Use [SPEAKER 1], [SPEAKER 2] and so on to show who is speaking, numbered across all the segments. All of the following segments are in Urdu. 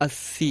[SPEAKER 1] 80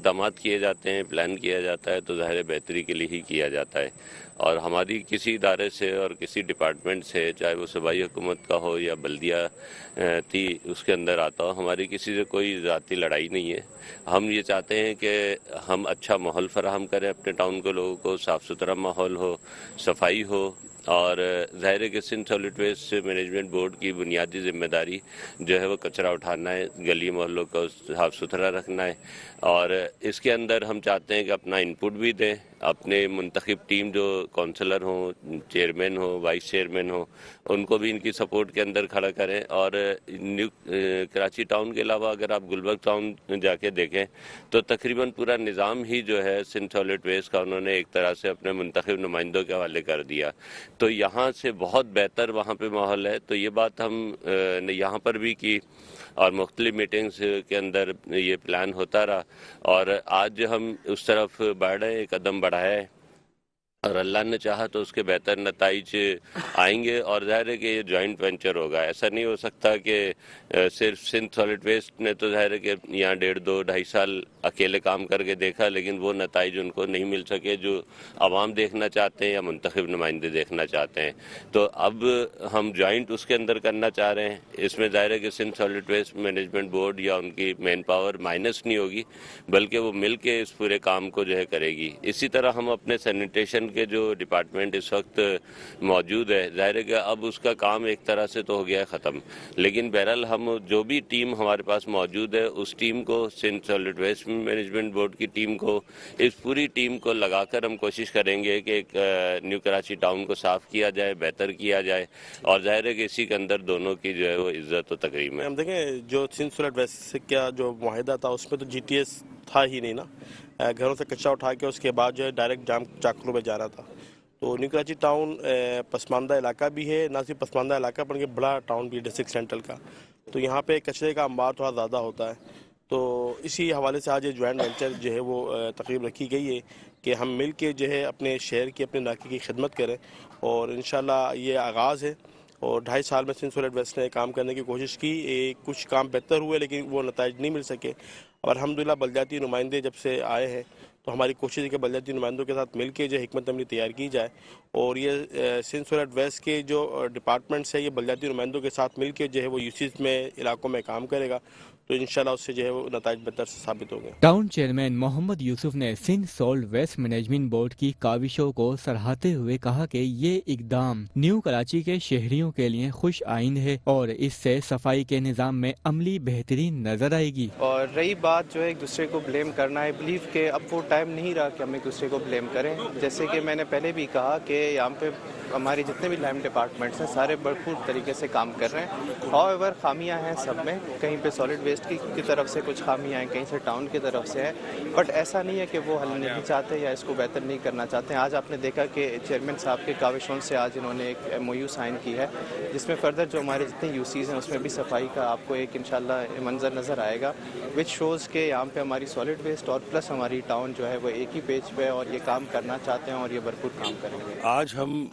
[SPEAKER 2] اقدامات کیے جاتے ہیں، پلان کیا جاتا ہے تو ظاہر بہتری کے لیے ہی کیا جاتا ہے، اور ہماری کسی ادارے سے اور کسی ڈپارٹمنٹ سے، چاہے وہ صوبائی حکومت کا ہو یا بلدیہ تھی اس کے اندر آتا ہو، ہماری کسی سے کوئی ذاتی لڑائی نہیں ہے۔ ہم یہ چاہتے ہیں کہ ہم اچھا ماحول فراہم کریں اپنے ٹاؤن کے لوگوں کو، صاف ستھرا ماحول ہو، صفائی ہو، اور ظاہر ہے کہ Sindh salt waste management board کی بنیادی ذمہ داری جو ہے وہ کچرا اٹھانا ہے، گلی محلوں کو صاف ستھرا رکھنا ہے، اور اس کے اندر ہم چاہتے ہیں کہ اپنا انپٹ بھی دیں، اپنے منتخب ٹیم جو کونسلر ہوں، چیئرمین ہوں، وائس چیئرمین ہوں، ان کو بھی ان کی سپورٹ کے اندر کھڑا کریں۔ اور نیو کراچی ٹاؤن کے علاوہ اگر آپ گلبرگ ٹاؤن جا کے دیکھیں تو تقریباً پورا نظام ہی جو ہے سندھ سالٹ ویسٹ کا انہوں نے ایک طرح سے اپنے منتخب نمائندوں کے حوالے کر دیا، تو یہاں سے بہت بہتر وہاں پہ ماحول ہے۔ تو یہ بات ہم نے یہاں پر بھی کی اور مختلف میٹنگز کے اندر یہ پلان ہوتا رہا، اور آج ہم اس طرف بڑھ رہے ہیں، قدم بڑھایا ہے، اور اللہ نے چاہا تو اس کے بہتر نتائج آئیں گے، اور ظاہر ہے کہ یہ جوائنٹ وینچر ہوگا۔ ایسا نہیں ہو سکتا کہ صرف سندھ سالٹ ویسٹ نے تو ظاہر ہے کہ یہاں 1.5-2 سال اکیلے کام کر کے دیکھا، لیکن وہ نتائج ان کو نہیں مل سکے جو عوام دیکھنا چاہتے ہیں یا منتخب نمائندے دیکھنا چاہتے ہیں۔ تو اب ہم جوائنٹ اس کے اندر کرنا چاہ رہے ہیں۔ اس میں ظاہر ہے کہ Sindh salt waste management board یا ان کی مین پاور مائنس نہیں ہوگی، بلکہ وہ مل کے اس پورے کام کو جو ہے کرے گی۔ اسی طرح ہم اپنے سینیٹیشن کے جو ڈپارٹمنٹ اس وقت موجود ہے، ظاہر ہے کہ اب اس کا کام ایک طرح سے تو ہو گیا ہے ختم، لیکن بہرحال ہم جو بھی ٹیم ہمارے پاس موجود ہے اس ٹیم کو، Sindh salt waste management board کی ٹیم کو، اس پوری ٹیم کو لگا کر ہم کوشش کریں گے کہ ایک نیو کراچی ٹاؤن کو صاف کیا جائے، بہتر کیا جائے، اور ظاہر ہے کہ اسی کے اندر دونوں کی جو ہے وہ عزت و تکریم ہے۔
[SPEAKER 3] ہم دیکھیں جو سندھ سالٹ ویسٹ سے کیا جو معاہدہ تھا اس میں تو جی ٹی ایس تھا ہی نہیں نا، گھروں سے کچرا اٹھا کے اس کے بعد جو ہے ڈائریکٹ جام چاکلوں میں جانا تھا۔ تو نیو کراچی ٹاؤن پسماندہ علاقہ بھی ہے، نہ صرف پسماندہ علاقہ بلکہ بڑا ٹاؤن بھی ہے ڈسٹرکٹ سینٹرل کا، تو یہاں پہ کچرے کا انبار تھوڑا زیادہ ہوتا ہے۔ تو اسی حوالے سے آج یہ جوائنٹ وینچر جو ہے وہ تقریب رکھی گئی ہے کہ ہم مل کے جو ہے اپنے شہر کی، اپنے علاقے کی خدمت کریں، اور انشاءاللہ یہ آغاز ہے، اور 2.5 سال میں سندھ سالٹ ویسٹ نے کام کرنے کی کوشش کی، کچھ کام بہتر ہوئے لیکن وہ نتائج نہیں مل سکے، اور الحمدللہ بلدیاتی نمائندے جب سے آئے ہیں تو ہماری کوشش ہے کہ بلدیاتی نمائندوں کے ساتھ مل کے جو حکمت عملی تیار کی جائے، اور یہ سندھ سالٹ ویسٹ کے جو ڈپارٹمنٹس ہیں یہ بلدیاتی نمائندوں کے ساتھ مل کے جو ہے وہ یوسیز میں علاقوں میں کام کرے گا، تو انشاءاللہ اس سے جو ہے وہ نتائج بہتر ثابت ہوں گے۔
[SPEAKER 1] ٹاؤن چیئرمین محمد یوسف نے Sindh salt waste management board کی کاوشوں کو سراہتے ہوئے کہا کہ یہ اقدام نیو کراچی کے شہریوں کے لیے خوش آئند ہے، اور اس سے صفائی کے نظام میں عملی بہتری نظر آئے گی۔
[SPEAKER 4] اور رہی بات جو ہے ایک دوسرے کو بلیم کرنا، ہے بلیو کہ اب وہ ٹائم نہیں رہا کہ ہم ایک دوسرے کو بلیم کریں، جیسے کہ میں نے پہلے بھی کہا کہ یہاں پہ ہماری جتنے بھی لائم ڈپارٹمنٹس ہیں سارے بھرپور طریقے سے کام کر رہے ہیں، ہاؤ خامیاں ہیں سب میں، کہیں پہ سالڈ ویسٹ کی طرف سے کچھ خامیاں ہیں، کہیں سے ٹاؤن کی طرف سے ہے، بٹ ایسا نہیں ہے کہ وہ حل نہیں چاہتے یا اس کو بہتر نہیں کرنا چاہتے ہیں۔ آج آپ نے دیکھا کہ چیئرمین صاحب کے کاوشوں سے آج انہوں نے ایک ایم او یو سائن کی ہے، جس میں فردر جو ہمارے جتنے یو سیز ہیں اس میں بھی صفائی کا آپ کو ایک انشاءاللہ منظر نظر آئے گا، وچ شوز کہ یہاں پہ ہماری سالڈ ویسٹ اور پلس ہماری ٹاؤن جو ہے وہ ایک ہی پیج پہ اور یہ کام کرنا چاہتے ہیں اور یہ بھرپور کام کریں گے۔
[SPEAKER 5] آج ہم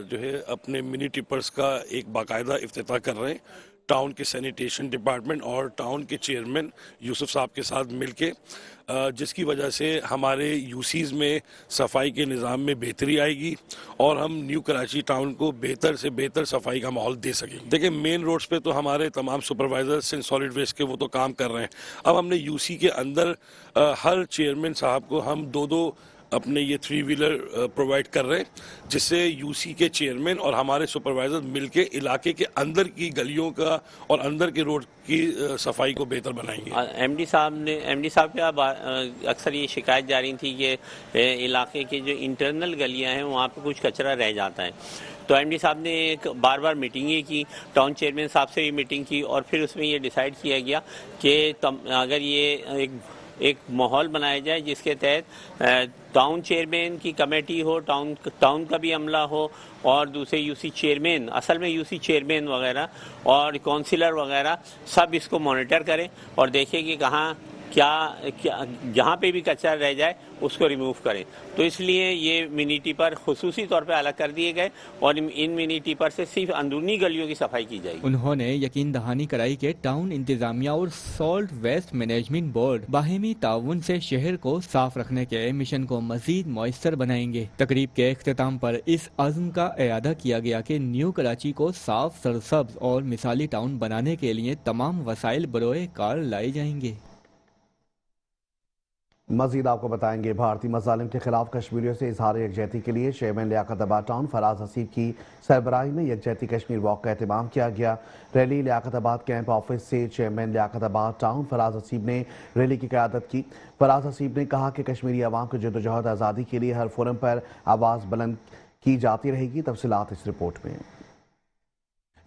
[SPEAKER 5] جو ہے اپنے منی ٹپرز کا ایک باقاعدہ افتتاح کر رہے ہیں ٹاؤن کے سینیٹیشن ڈپارٹمنٹ اور ٹاؤن کے چیئرمین یوسف صاحب کے ساتھ مل کے، جس کی وجہ سے ہمارے یوسیز میں صفائی کے نظام میں بہتری آئے گی اور ہم نیو کراچی ٹاؤن کو بہتر سے بہتر صفائی کا ماحول دے سکیں۔ دیکھیں مین روڈز پہ تو ہمارے تمام سپروائزر سندھ سالڈ ویسٹ کے وہ تو کام کر رہے ہیں، اب ہم نے یو سی کے اندر ہر چیئرمین صاحب کو ہم 2 اپنے یہ 3 ویلر پرووائڈ کر رہے ہیں، جس سے یو سی کے چیئرمین اور ہمارے سپروائزر مل کے علاقے کے اندر کی گلیوں کا اور اندر کے روڈ کی صفائی کو بہتر بنائیں گے۔
[SPEAKER 6] ایم ڈی صاحب کے اکثر یہ شکایت جاری تھی کہ علاقے کے جو انٹرنل گلیاں ہیں وہاں پہ کچھ کچرا رہ جاتا ہے، تو ایم ڈی صاحب نے ایک بار میٹنگیں کی، ٹاؤن چیئرمین صاحب سے بھی میٹنگ کی، اور پھر اس میں یہ ڈیسائیڈ کیا گیا کہ اگر یہ ایک ماحول بنایا جائے جس کے تحت ٹاؤن چیئرمین کی کمیٹی ہو، ٹاؤن کا بھی عملہ ہو، اور دوسرے یو سی چیئرمین، اصل میں یو سی چیئرمین وغیرہ اور کونسلر وغیرہ سب اس کو مانیٹر کریں اور دیکھیں کہ کہاں کیا جہاں پہ بھی کچرا رہ جائے اس کو ریموو کریں. تو اس لیے یہ منی ٹپر خصوصی طور پہ الگ کر دیے گئے اور ان منی ٹپر سے صرف اندرونی گلیوں کی صفائی کی جائے گی.
[SPEAKER 1] انہوں نے یقین دہانی کرائی کہ ٹاؤن انتظامیہ اور سالٹ ویسٹ مینجمنٹ بورڈ باہمی تعاون سے شہر کو صاف رکھنے کے مشن کو مزید مؤثر بنائیں گے. تقریب کے اختتام پر اس عزم کا اعادہ کیا گیا کہ نیو کراچی کو صاف، سرسبز اور مثالی ٹاؤن بنانے کے لیے تمام وسائل بروئے کار لائے جائیں گے.
[SPEAKER 7] مزید آپ کو بتائیں گے بھارتی مظالم کے خلاف کشمیریوں سے اظہار یکجہتی کے لیے چیئرمین لیاقت آباد ٹاؤن فراز حسیب کی سربراہی میں یکجہتی کشمیر واک کا اہتمام کیا گیا. ریلی لیاقت آباد کیمپ آفس سے چیئرمین لیاقت آباد ٹاؤن فراز حسیب نے ریلی کی قیادت کی. فراز حسیب نے کہا کہ کشمیری عوام کی جدوجہد آزادی کے لیے ہر فورم پر آواز بلند کی جاتی رہے گی. تفصیلات اس رپورٹ میں.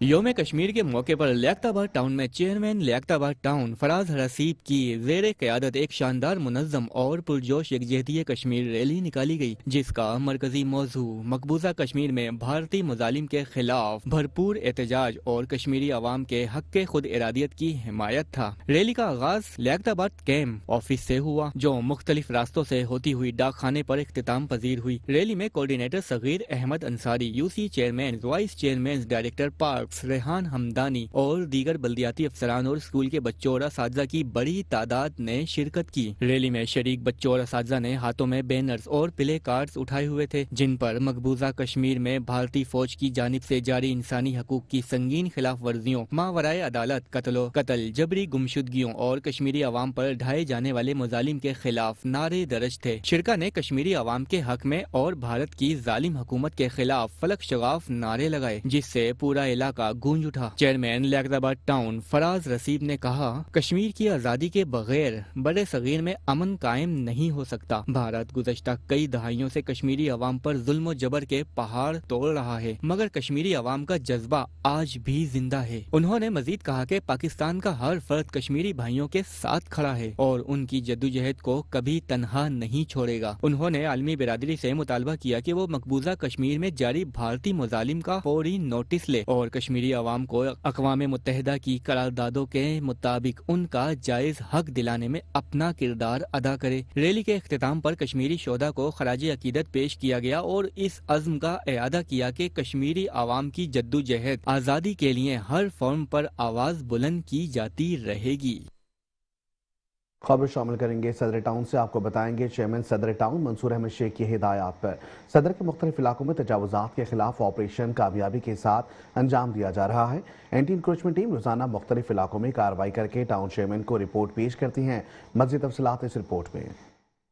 [SPEAKER 1] یوم کشمیر کے موقع پر لیاقت آباد ٹاؤن میں چیئرمین لیاقت آباد ٹاؤن فراز حسیب کی زیر قیادت ایک شاندار، منظم اور پرجوش یکجہتی کشمیر ریلی نکالی گئی، جس کا مرکزی موضوع مقبوضہ کشمیر میں بھارتی مظالم کے خلاف بھرپور احتجاج اور کشمیری عوام کے حق خود ارادیت کی حمایت تھا. ریلی کا آغاز لیاقت آباد کیمپ آفس سے ہوا، جو مختلف راستوں سے ہوتی ہوئی ڈاک خانے پر اختتام پذیر ہوئی. ریلی میں coordinator Saghir Ahmed Ansari, U C chairman, vice chairman, director park Rehan Hamdani اور دیگر بلدیاتی افسران اور اسکول کے بچوں اور اساتذہ کی بڑی تعداد نے شرکت کی. ریلی میں شریک بچوں اور اساتذہ نے ہاتھوں میں بینرز اور پلے کارڈز اٹھائے ہوئے تھے، جن پر مقبوضہ کشمیر میں بھارتی فوج کی جانب سے جاری انسانی حقوق کی سنگین خلاف ورزیوں، ماورائے عدالت قتل، جبری گمشدگیوں اور کشمیری عوام پر ڈھائے جانے والے مظالم کے خلاف نعرے درج تھے. شرکا نے کشمیری عوام کے حق میں اور بھارت کی ظالم حکومت کے خلاف فلک شغاف نعرے لگائے، جس سے پورا علاقہ گونج اٹھا. چیئرمین لیاقت آباد ٹاؤن فراز حسیب نے کہا، کشمیر کی آزادی کے بغیر بڑے صغیر میں امن قائم نہیں ہو سکتا. بھارت گزشتہ کئی دہائیوں سے کشمیری عوام پر ظلم و جبر کے پہاڑ توڑ رہا ہے، مگر کشمیری عوام کا جذبہ آج بھی زندہ ہے. انہوں نے مزید کہا کہ پاکستان کا ہر فرد کشمیری بھائیوں کے ساتھ کھڑا ہے اور ان کی جدوجہد کو کبھی تنہا نہیں چھوڑے گا. انہوں نے عالمی برادری سے مطالبہ کیا کہ وہ مقبوضہ کشمیر میں جاری بھارتی مظالم کا فوری نوٹس لے اور کشمیری عوام کو اقوام متحدہ کی قراردادوں کے مطابق ان کا جائز حق دلانے میں اپنا کردار ادا کرے. ریلی کے اختتام پر کشمیری شہداء کو خراج عقیدت پیش کیا گیا اور اس عزم کا اعادہ کیا کہ کشمیری عوام کی جدوجہد آزادی کے لیے ہر فورم پر آواز بلند کی جاتی رہے گی.
[SPEAKER 7] خبر شامل کریں گے صدر ٹاؤن سے. آپ کو بتائیں گے چیئرمین صدر ٹاؤن منصور احمد شیخ کی ہدایات پر صدر کے مختلف علاقوں میں تجاوزات کے خلاف آپریشن کامیابی کے ساتھ انجام دیا جا رہا ہے. اینٹی انکروچمنٹ ٹیم روزانہ مختلف علاقوں میں کارروائی کر کے ٹاؤن چیئرمین کو رپورٹ پیش کرتی ہیں. مزید تفصیلات اس رپورٹ میں.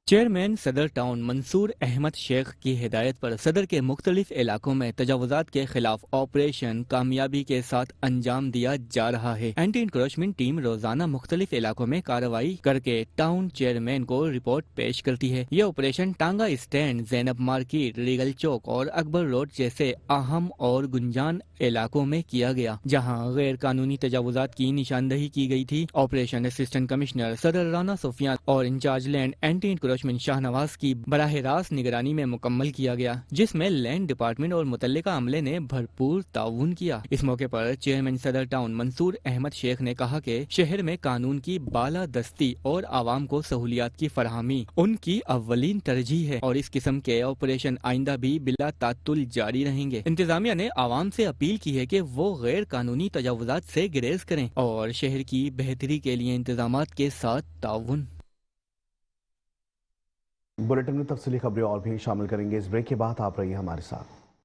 [SPEAKER 1] چیئرمین صدر ٹاؤن منصور احمد شیخ کی ہدایت پر صدر کے مختلف علاقوں میں تجاوزات کے خلاف آپریشن کامیابی کے ساتھ انجام دیا جا رہا ہے. اینٹی انکروچمنٹ ٹیم روزانہ مختلف علاقوں میں کارروائی کر کے ٹاؤن چیئرمین کو رپورٹ پیش کرتی ہے. یہ آپریشن ٹانگا اسٹینڈ، زینب مارکیٹ، ریگل چوک اور اکبر روڈ جیسے اہم اور گنجان علاقوں میں کیا گیا، جہاں غیر قانونی تجاوزات کی نشاندہی کی گئی تھی. آپریشن اسسٹنٹ کمشنر صدر رانا سفیان اور incharge land anti encroachment Shah Nawaz کی براہ راست نگرانی میں مکمل کیا گیا، جس میں لینڈ ڈپارٹمنٹ اور متعلقہ عملے نے بھرپور تعاون کیا. اس موقع پر چیئرمین صدر ٹاؤن منصور احمد شیخ نے کہا کہ شہر میں قانون کی بالادستی اور عوام کو سہولیات کی فراہمی ان کی اولین ترجیح ہے اور اس قسم کے آپریشن آئندہ بھی بلا تعطل جاری رہیں گے. انتظامیہ نے عوام سے اپیل کی ہے کہ وہ غیر قانونی تجاوزات سے گریز کریں اور شہر کی بہتری کے لیے انتظامات کے ساتھ تعاون.
[SPEAKER 7] بلیٹن میں تفصیلی خبریں اور بھی شامل کریں گے. اس بریک کے بعد آپ رہیے ہمارے ساتھ.